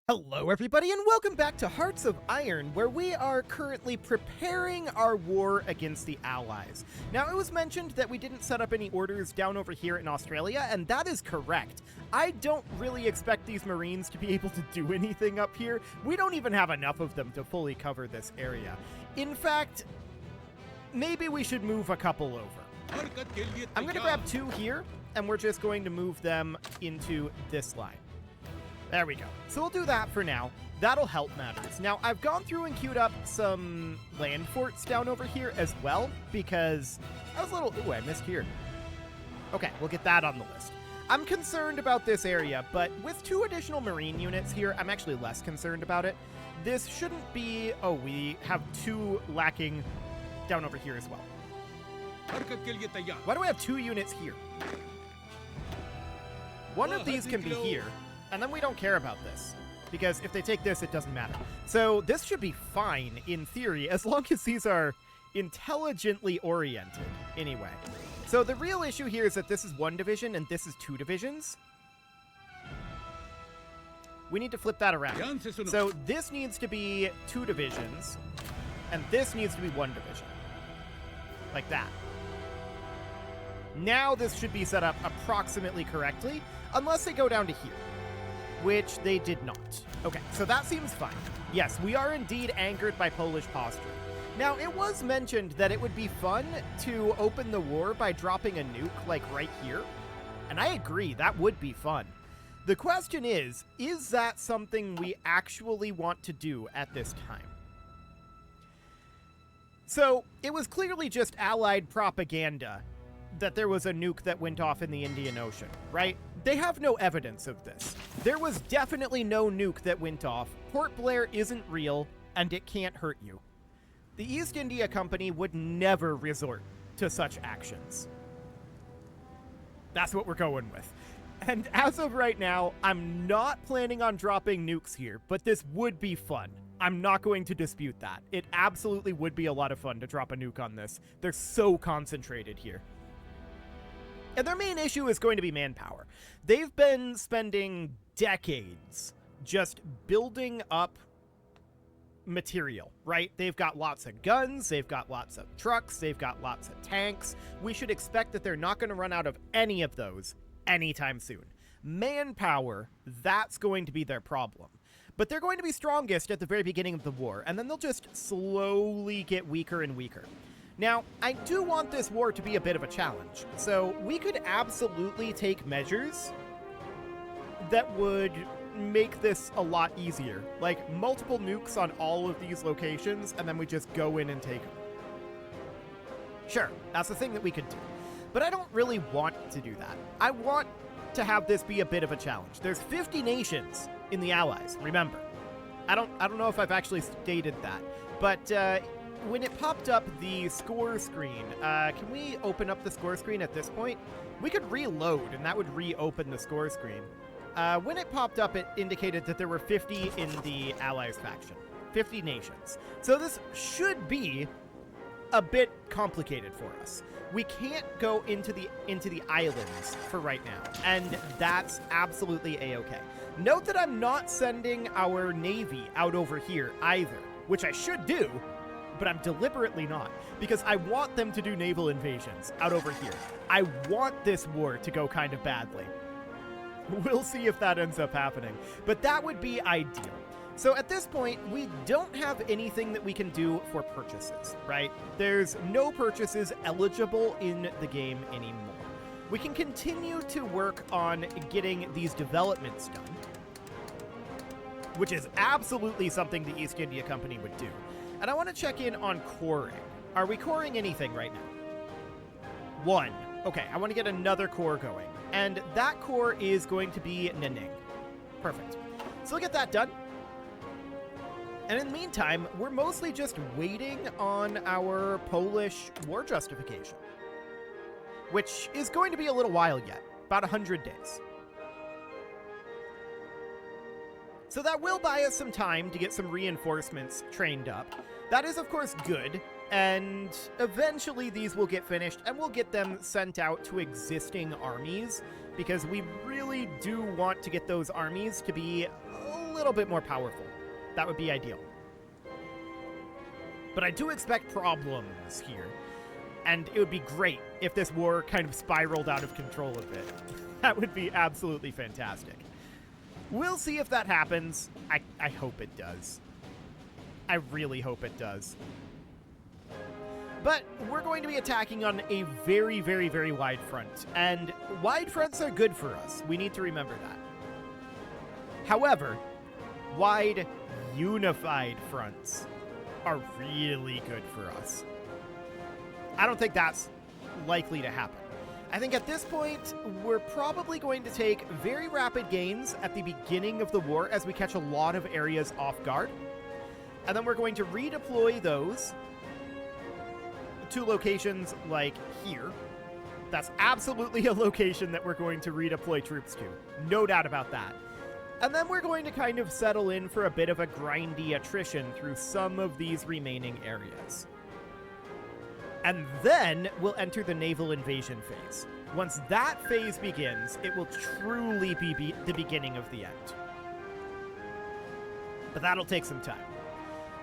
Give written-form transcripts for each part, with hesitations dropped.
Hello everybody and welcome back to Hearts of Iron, where we are currently preparing our war against the Allies. Now, it was mentioned that we didn't set up any orders down over here in Australia, and that is correct. I don't really expect these Marines to be able to do anything up here. We don't even have enough of them to fully cover this area. In fact, maybe we should move a couple over. I'm going to grab two here, and we're just going to move them into this line. There we go. So we'll do that for now. That'll help matters. Now, I've gone through and queued up some land forts down over here as well, because I was a little... Ooh, I missed here. Okay, we'll get that on the list. I'm concerned about this area, but with two additional Marine units here, I'm actually less concerned about it. This shouldn't be... Oh, we have two lacking down over here as well. Why do I have two units here? One of these can be here. And then we don't care about this, because if they take this, it doesn't matter. So this should be fine, in theory, as long as these are intelligently oriented, anyway. So the real issue here is that this is one division and this is two divisions. We need to flip that around. So this needs to be two divisions, and this needs to be one division. Like that. Now this should be set up approximately correctly, unless they go down to here. Which they did not. Okay, so that seems fine. Yes, we are indeed anchored by Polish posturing. Now, it was mentioned that it would be fun to open the war by dropping a nuke, like right here. And I agree, that would be fun. The question is that something we actually want to do at this time? So, it was clearly just Allied propaganda that there was a nuke that went off in the Indian Ocean, right? They have no evidence of this. There was definitely no nuke that went off. Port Blair isn't real, and it can't hurt you. The East India Company would never resort to such actions. That's what we're going with. And as of right now, I'm not planning on dropping nukes here, but this would be fun. I'm not going to dispute that. It absolutely would be a lot of fun to drop a nuke on this. They're so concentrated here. And their main issue is going to be manpower. They've been spending decades just building up material, right? They've got lots of guns, they've got lots of trucks, they've got lots of tanks. We should expect that they're not going to run out of any of those anytime soon. Manpower, that's going to be their problem. But they're going to be strongest at the very beginning of the war, and then they'll just slowly get weaker and weaker. Now, I do want this war to be a bit of a challenge, so we could absolutely take measures that would make this a lot easier. Like, multiple nukes on all of these locations, and then we just go in and take them. Sure, that's the thing that we could do. But I don't really want to do that. I want to have this be a bit of a challenge. There's 50 nations in the Allies, remember. I don't know if I've actually stated that, but, when it popped up the score screen, can we open up the score screen at this point? We could reload, and that would reopen the score screen. When it popped up, it indicated that there were 50 in the Allies faction. 50 nations. So this should be a bit complicated for us. We can't go into the islands for right now, and that's absolutely A-okay. Note that I'm not sending our navy out over here either, which I should do, but I'm deliberately not, because I want them to do naval invasions out over here. I want this war to go kind of badly. We'll see if that ends up happening, but that would be ideal. So at this point, we don't have anything that we can do for purchases, right? There's no purchases eligible in the game anymore. We can continue to work on getting these developments done, which is absolutely something the East India Company would do. And I want to check in on coring. Are we coring anything right now? One. Okay, I want to get another core going. And that core is going to be Nanning. Perfect. So we'll get that done. And in the meantime, we're mostly just waiting on our Polish war justification, which is going to be a little while yet, about 100 days. So that will buy us some time to get some reinforcements trained up. That is, of course, good, and eventually these will get finished, and we'll get them sent out to existing armies, because we really do want to get those armies to be a little bit more powerful. That would be ideal. But I do expect problems here. And it would be great if this war kind of spiraled out of control a bit. That would be absolutely fantastic. We'll see if that happens. I hope it does. I really hope it does. But we're going to be attacking on a very, very, very wide front. And wide fronts are good for us. We need to remember that. However, wide, unified fronts are really good for us. I don't think that's likely to happen. I think at this point, we're probably going to take very rapid gains at the beginning of the war as we catch a lot of areas off guard. And then we're going to redeploy those to locations like here. That's absolutely a location that we're going to redeploy troops to. No doubt about that. And then we're going to kind of settle in for a bit of a grindy attrition through some of these remaining areas. And then we'll enter the naval invasion phase. Once that phase begins, it will truly be the beginning of the end. But that'll take some time.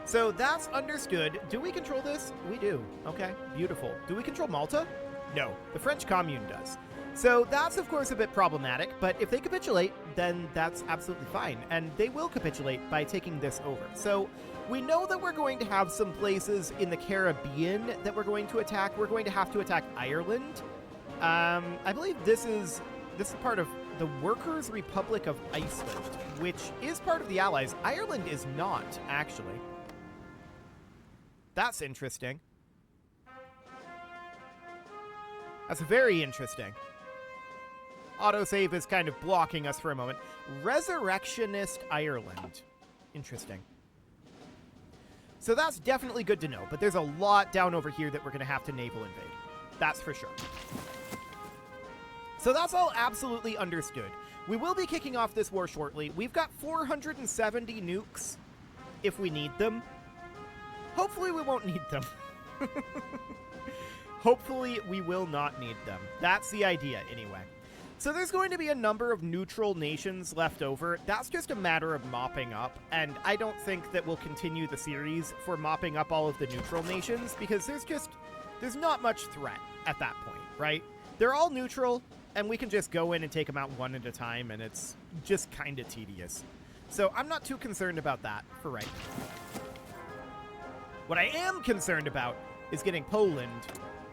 So that's understood. Do we control this? We do. Okay, beautiful. Do we control Malta? No, the French Commune does. So that's, of course, a bit problematic, but if they capitulate, then that's absolutely fine. And they will capitulate by taking this over. So we know that we're going to have some places in the Caribbean that we're going to attack. We're going to have to attack Ireland. I believe this is part of the Workers' Republic of Iceland, which is part of the Allies. Ireland is not, actually. That's interesting. That's very interesting. Autosave is kind of blocking us for a moment. Resurrectionist Ireland. Interesting. So that's definitely good to know, but there's a lot down over here that we're going to have to naval invade. That's for sure. So that's all absolutely understood. We will be kicking off this war shortly. We've got 470 nukes if we need them. Hopefully we won't need them. Hopefully we will not need them. That's the idea anyway. So there's going to be a number of neutral nations left over. That's just a matter of mopping up, and I don't think that we'll continue the series for mopping up all of the neutral nations, because there's not much threat at that point, right? They're all neutral, and we can just go in and take them out one at a time, and it's just kind of tedious. So I'm not too concerned about that for right now. What I am concerned about is getting Poland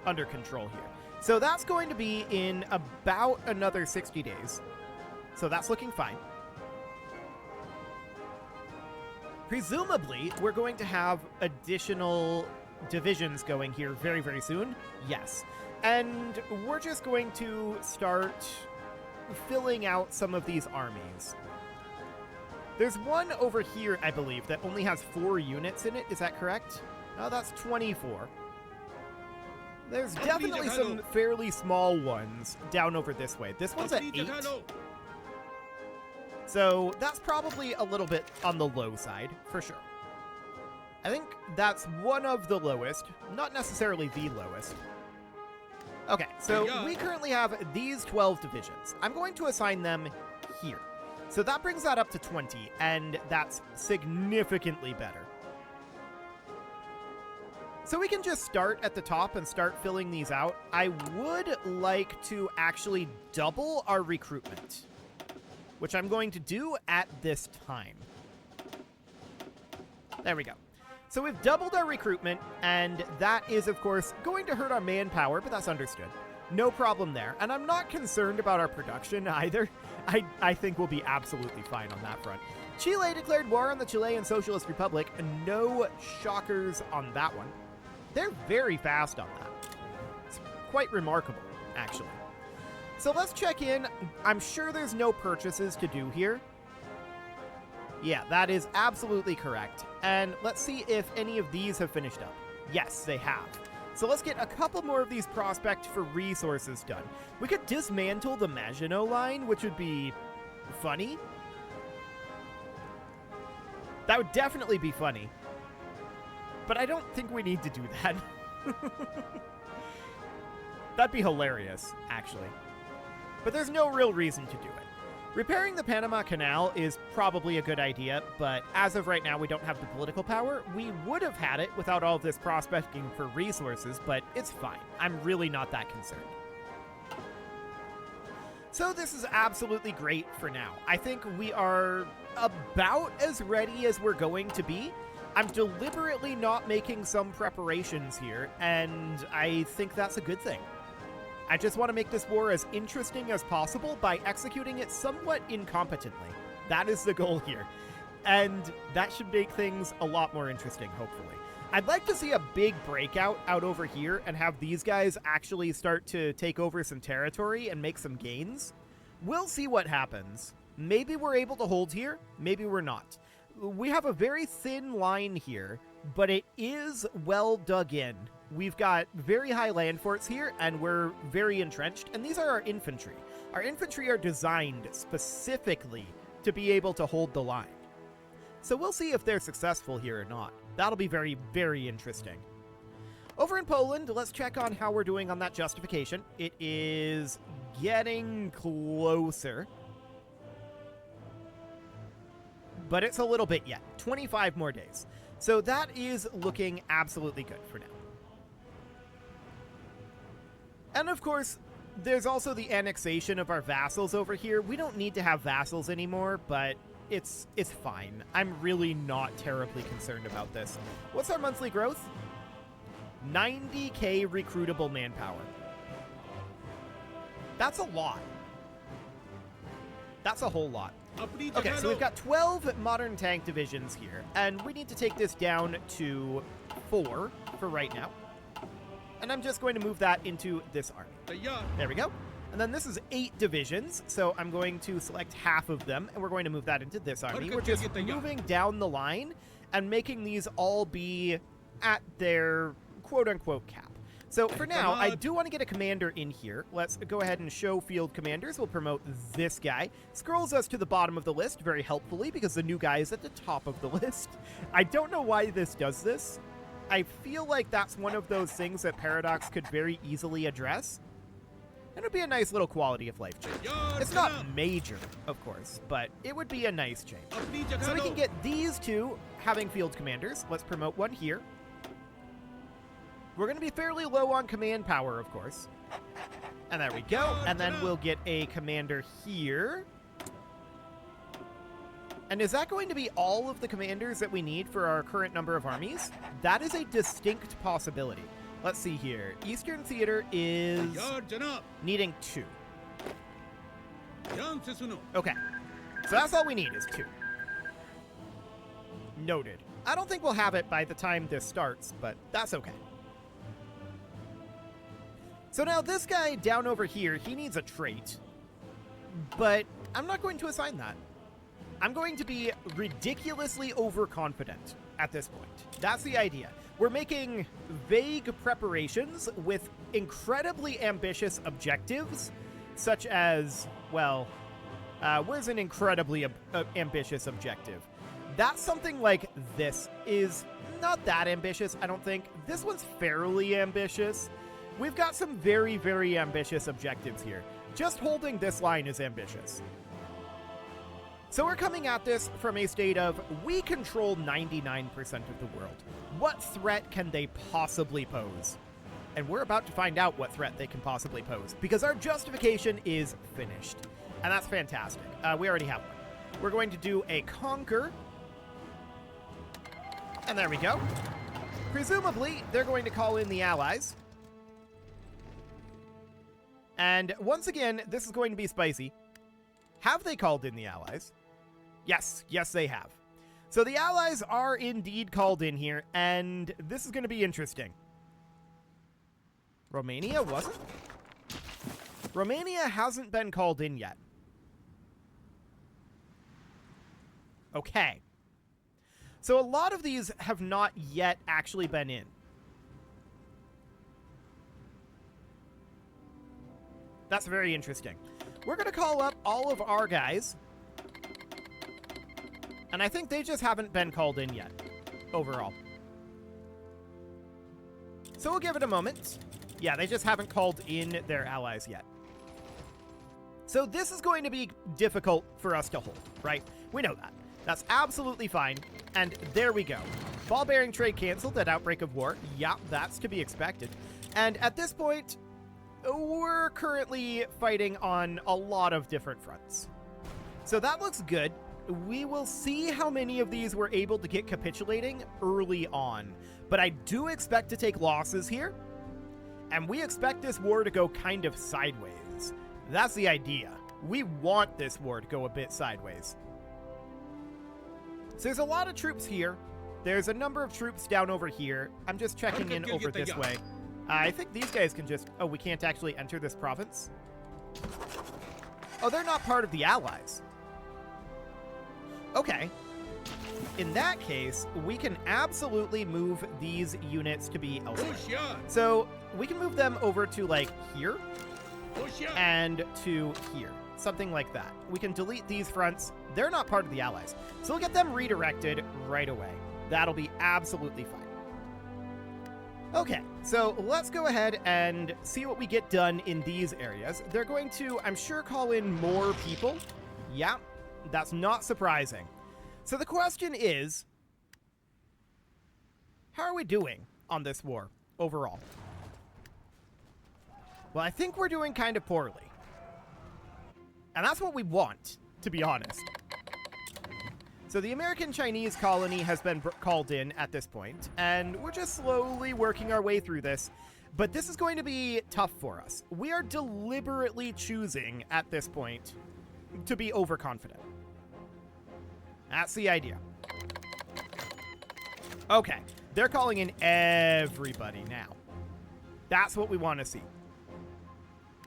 under control here. So that's going to be in about another 60 days. So that's looking fine. Presumably, we're going to have additional divisions going here very, very soon. Yes. And we're just going to start filling out some of these armies. There's one over here, I believe, that only has 4 units in it. Is that correct? No, that's 24. There's definitely some fairly small ones down over this way. This one's at 8. So that's probably a little bit on the low side, for sure. I think that's one of the lowest, not necessarily the lowest. Okay, so we currently have these 12 divisions. I'm going to assign them here. So that brings that up to 20, and that's significantly better. So we can just start at the top and start filling these out. I would like to actually double our recruitment, which I'm going to do at this time. There we go. So we've doubled our recruitment, and that is, of course, going to hurt our manpower, but that's understood. No problem there. And I'm not concerned about our production either. I think we'll be absolutely fine on that front. Chile declared war on the Chilean Socialist Republic. No shockers on that one. They're very fast on that. It's quite remarkable, actually. So let's check in. I'm sure there's no purchases to do here. Yeah, that is absolutely correct. And let's see if any of these have finished up. Yes, they have. So let's get a couple more of these prospect for resources done. We could dismantle the Maginot Line, which would be funny. That would definitely be funny. But I don't think we need to do that. That'd be hilarious, actually. But there's no real reason to do it. Repairing the Panama Canal is probably a good idea, but as of right now, we don't have the political power. We would have had it without all of this prospecting for resources, but it's fine. I'm really not that concerned. So this is absolutely great for now. I think we are about as ready as we're going to be. I'm deliberately not making some preparations here, and I think that's a good thing. I just want to make this war as interesting as possible by executing it somewhat incompetently. That is the goal here. And that should make things a lot more interesting, hopefully. I'd like to see a big breakout out over here and have these guys actually start to take over some territory and make some gains. We'll see what happens. Maybe we're able to hold here, maybe we're not. We have a very thin line here, but it is well dug in. We've got very high land forts here, and we're very entrenched, and these are our infantry. Our infantry are designed specifically to be able to hold the line. So we'll see if they're successful here or not. That'll be very, very interesting. Over in Poland, let's check on how we're doing on that justification. It is getting closer, but it's a little bit yet. 25 more days. So that is looking absolutely good for now. And of course, there's also the annexation of our vassals over here. We don't need to have vassals anymore, but it's fine. I'm really not terribly concerned about this. What's our monthly growth? 90k recruitable manpower. That's a lot. That's a whole lot. Okay, so we've got 12 modern tank divisions here, and we need to take this down to 4 for right now. And I'm just going to move that into this army. There we go. And then this is 8 divisions, so I'm going to select half of them, and we're going to move that into this army. We're just moving down the line and making these all be at their quote-unquote cap. So for now, I do want to get a commander in here. Let's go ahead and show field commanders. We'll promote this guy. Scrolls us to the bottom of the list very helpfully because the new guy is at the top of the list. I don't know why this does this. I feel like that's one of those things that Paradox could very easily address. It would be a nice little quality of life change. It's not major, of course, but it would be a nice change. So we can get these two having field commanders. Let's promote one here. We're going to be fairly low on command power, of course. And there we go. And then we'll get a commander here. And is that going to be all of the commanders that we need for our current number of armies? That is a distinct possibility. Let's see here. Eastern Theater is needing 2. Okay. So that's all we need is 2. Noted. I don't think we'll have it by the time this starts, but that's okay. So now this guy down over here, he needs a trait. But I'm not going to assign that. I'm going to be ridiculously overconfident at this point. That's the idea. We're making vague preparations with incredibly ambitious objectives, such as, well, where's an incredibly ambitious objective? That's something like this is not that ambitious, I don't think. This one's fairly ambitious. We've got some very, very ambitious objectives here. Just holding this line is ambitious. So we're coming at this from a state of, we control 99% of the world. What threat can they possibly pose? And we're about to find out what threat they can possibly pose, because our justification is finished. And that's fantastic. We already have one. We're going to do a conquer. And there we go. Presumably, they're going to call in the allies. And once again, this is going to be spicy. Have they called in the allies? Yes, yes they have. So the allies are indeed called in here, and this is going to be interesting. Romania wasn't? Romania hasn't been called in yet. Okay. So a lot of these have not yet actually been in. That's very interesting. We're going to call up all of our guys. And I think they just haven't been called in yet, overall. So we'll give it a moment. Yeah, they just haven't called in their allies yet. So this is going to be difficult for us to hold, right? We know that. That's absolutely fine. And there we go. Ball bearing trade canceled at outbreak of war. Yeah, that's to be expected. And at this point, we're currently fighting on a lot of different fronts. So that looks good. We will see how many of these we're able to get capitulating early on. But I do expect to take losses here. And we expect this war to go kind of sideways. That's the idea. We want this war to go a bit sideways. So there's a lot of troops here. There's a number of troops down over here. I'm just checking in over this way. I think these guys can just... Oh, we can't actually enter this province? Oh, they're not part of the Allies. Okay. In that case, we can absolutely move these units to be elsewhere. So we can move them over to, like, here and to here. Something like that. We can delete these fronts. They're not part of the Allies. So we'll get them redirected right away. That'll be absolutely fine. Okay, so let's go ahead and see what we get done in these areas. They're going to, I'm sure, call in more people. Yeah, that's not surprising. So the question is, how are we doing on this war overall? Well, I think we're doing kind of poorly. And that's what we want, to be honest. So the American-Chinese colony has been called in at this point, and we're just slowly working our way through this. But this is going to be tough for us. We are deliberately choosing, at this point, to be overconfident. That's the idea. Okay, they're calling in everybody now. That's what we want to see.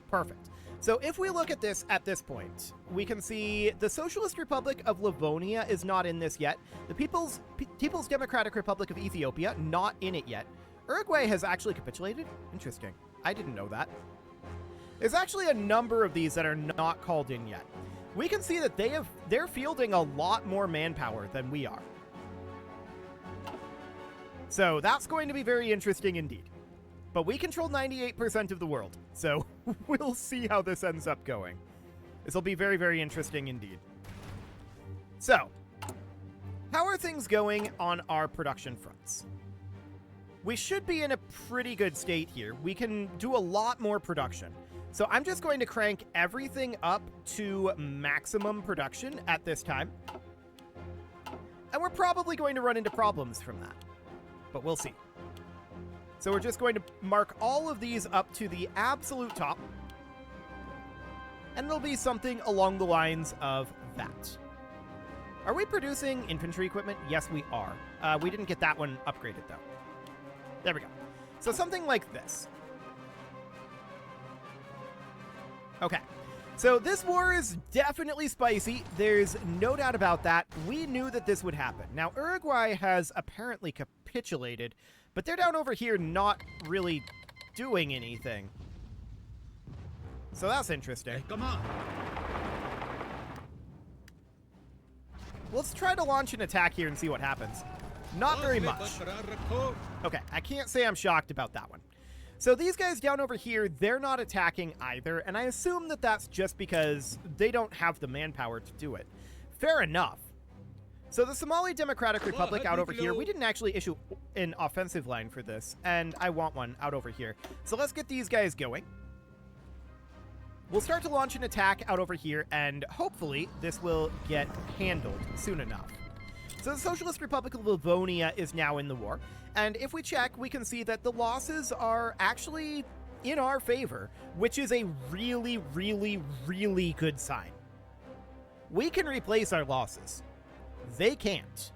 Perfect. So if we look at this at this point, we can see the Socialist Republic of Livonia is not in this yet. The People's Democratic Republic of Ethiopia, not in it yet. Uruguay has actually capitulated? Interesting. I didn't know that. There's actually a number of these that are not called in yet. We can see that they're fielding a lot more manpower than we are. So that's going to be very interesting indeed. But we control 98% of the world, so we'll see how this ends up going. This will be very, very interesting indeed. So, how are things going on our production fronts? We should be in a pretty good state here. We can do a lot more production. So I'm just going to crank everything up to maximum production at this time. And we're probably going to run into problems from that. But we'll see. So we're just going to mark all of these up to the absolute top. And it'll be something along the lines of that. Are we producing infantry equipment? Yes, we are. We didn't get that one upgraded, though. There we go. So something like this. Okay. So this war is definitely spicy. There's no doubt about that. We knew that this would happen. Now, Uruguay has apparently capitulated, but they're down over here not really doing anything. So that's interesting. Hey, come on. Let's try to launch an attack here and see what happens. Not very much. Okay, I can't say I'm shocked about that one. So these guys down over here, they're not attacking either, and I assume that that's just because they don't have the manpower to do it. Fair enough. So the Somali Democratic Republic out over here, we didn't actually issue an offensive line for this, and I want one out over here. So let's get these guys going. We'll start to launch an attack out over here, and hopefully this will get handled soon enough. So the Socialist Republic of Livonia is now in the war, and if we check, we can see that the losses are actually in our favor, which is a really, really, really good sign. We can replace our losses. They can't.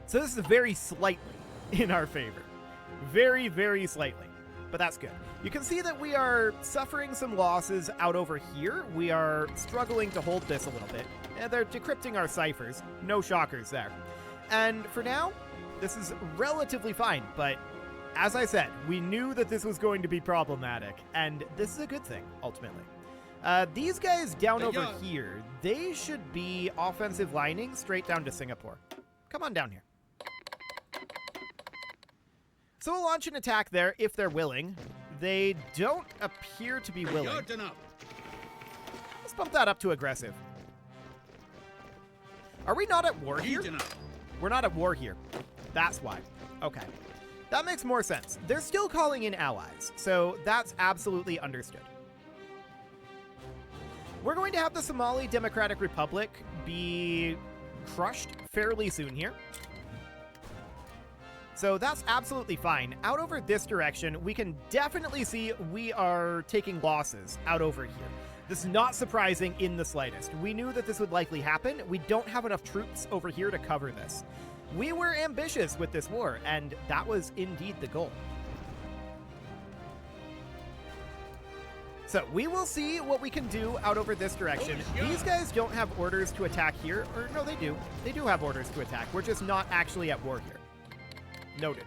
So this is very slightly in our favor. Very, very slightly. But that's good. You can see that we are suffering some losses out over here. We are struggling to hold this a little bit. They're decrypting our ciphers. No shockers there. And for now, this is relatively fine. But as I said, we knew that this was going to be problematic. And this is a good thing, ultimately. These guys down over here, they should be offensive lining straight down to Singapore. Come on down here. So we'll launch an attack there if they're willing. They don't appear to be willing. Short enough. Let's bump that up to aggressive. Are we not at war here? Heat enough. We're not at war here. That's why. Okay. That makes more sense. They're still calling in allies, so that's absolutely understood. We're going to have the Somali Democratic Republic be crushed fairly soon here. So that's absolutely fine. Out over this direction, we can definitely see we are taking losses out over here. This is not surprising in the slightest. We knew that this would likely happen. We don't have enough troops over here to cover this. We were ambitious with this war, and that was indeed the goal. So we will see what we can do out over this direction. These guys don't have orders to attack here, or no, they do. They do have orders to attack. We're just not actually at war here. Noted.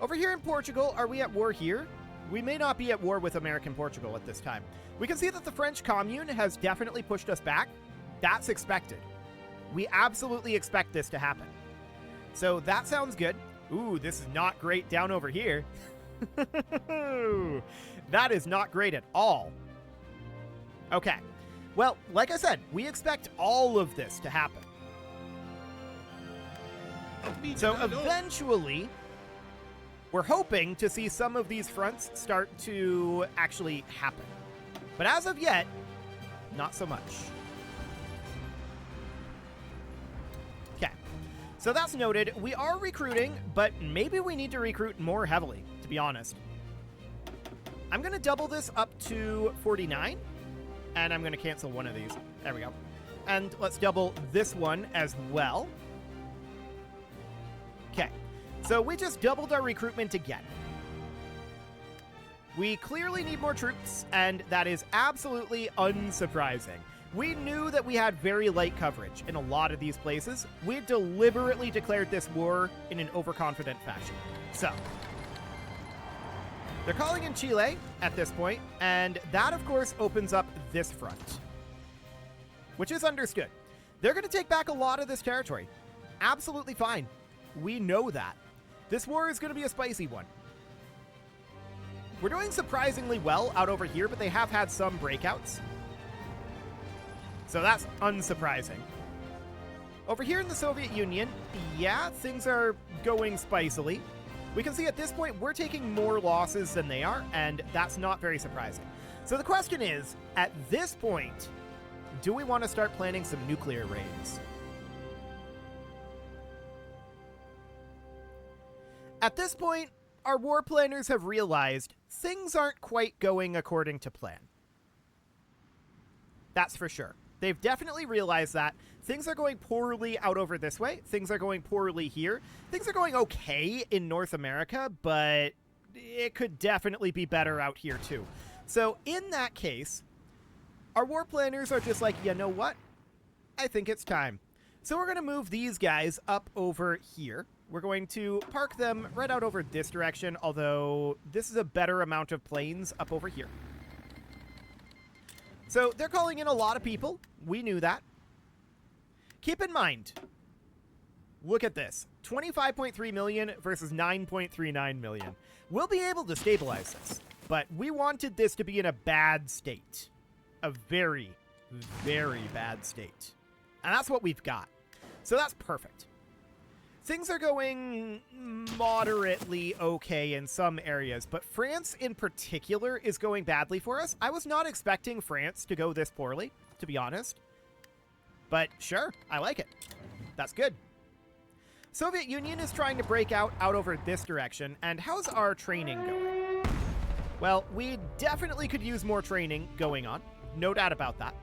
Over here in Portugal, are we at war here? We may not be at war with American Portugal at this time. We can see that the French Commune has definitely pushed us back. That's expected. We absolutely expect this to happen. So that sounds good. Ooh, this is not great down over here. That is not great at all. Okay. Well, like I said, we expect all of this to happen. So eventually, we're hoping to see some of these fronts start to actually happen. But as of yet, not so much. Okay. So that's noted. We are recruiting, but maybe we need to recruit more heavily, to be honest. I'm going to double this up to 49, and I'm going to cancel one of these. There we go. And let's double this one as well. Okay, so we just doubled our recruitment again. We clearly need more troops, and that is absolutely unsurprising. We knew that we had very light coverage in a lot of these places. We deliberately declared this war in an overconfident fashion. So, they're calling in Chile at this point, and that, of course, opens up this front, which is understood. They're going to take back a lot of this territory. Absolutely fine. We know that. This war is going to be a spicy one. We're doing surprisingly well out over here, but they have had some breakouts. So that's unsurprising. Over here in the Soviet Union, yeah, things are going spicily. We can see at this point we're taking more losses than they are, and that's not very surprising. So the question is, at this point, do we want to start planning some nuclear raids? At this point, our war planners have realized things aren't quite going according to plan. That's for sure. They've definitely realized that things are going poorly out over this way. Things are going poorly here. Things are going okay in North America, but it could definitely be better out here too. So in that case, our war planners are just like, you know what? I think it's time. So we're going to move these guys up over here. We're going to park them right out over this direction, although this is a better amount of planes up over here. So they're calling in a lot of people. We knew that. Keep in mind, look at this. 25.3 million versus 9.39 million. We'll be able to stabilize this, but we wanted this to be in a bad state. A very, very bad state. And that's what we've got. So that's perfect. Things are going moderately okay in some areas, but France in particular is going badly for us. I was not expecting France to go this poorly, to be honest. But sure, I like it. That's good. Soviet Union is trying to break out over this direction, and how's our training going? Well, we definitely could use more training going on. No doubt about that.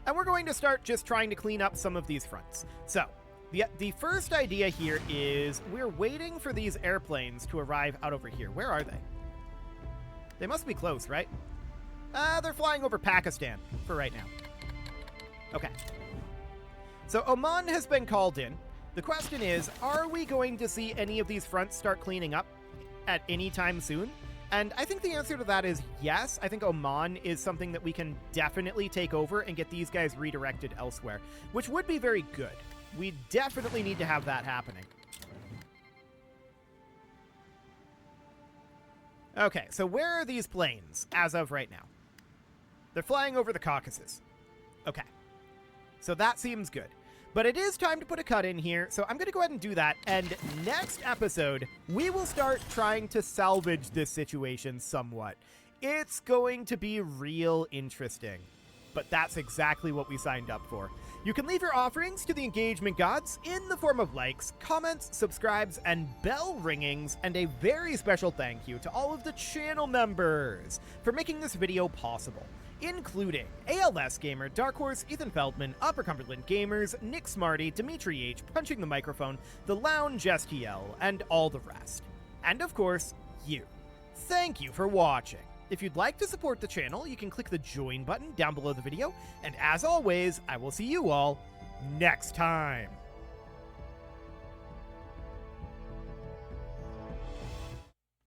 And we're going to start just trying to clean up some of these fronts. So, the first idea here is we're waiting for these airplanes to arrive out over here. Where are they? They must be close, right? They're flying over Pakistan for right now. Okay. So Oman has been called in. The question is, are we going to see any of these fronts start cleaning up at any time soon? And I think the answer to that is yes. I think Oman is something that we can definitely take over and get these guys redirected elsewhere, which would be very good. We definitely need to have that happening. Okay, so where are these planes as of right now? They're flying over the Caucasus. Okay. So that seems good. But it is time to put a cut in here, so I'm going to go ahead and do that. And next episode, we will start trying to salvage this situation somewhat. It's going to be real interesting. But that's exactly what we signed up for. You can leave your offerings to the engagement gods in the form of likes, comments, subscribes, and bell ringings, and a very special thank you to all of the channel members for making this video possible, including ALS Gamer, Dark Horse, Ethan Feldman, Upper Cumberland Gamers, Nick Smarty, Dimitri H, Punching the Microphone, The Lounge STL, and all the rest. And of course, you. Thank you for watching. If you'd like to support the channel, you can click the join button down below the video, and as always, I will see you all next time.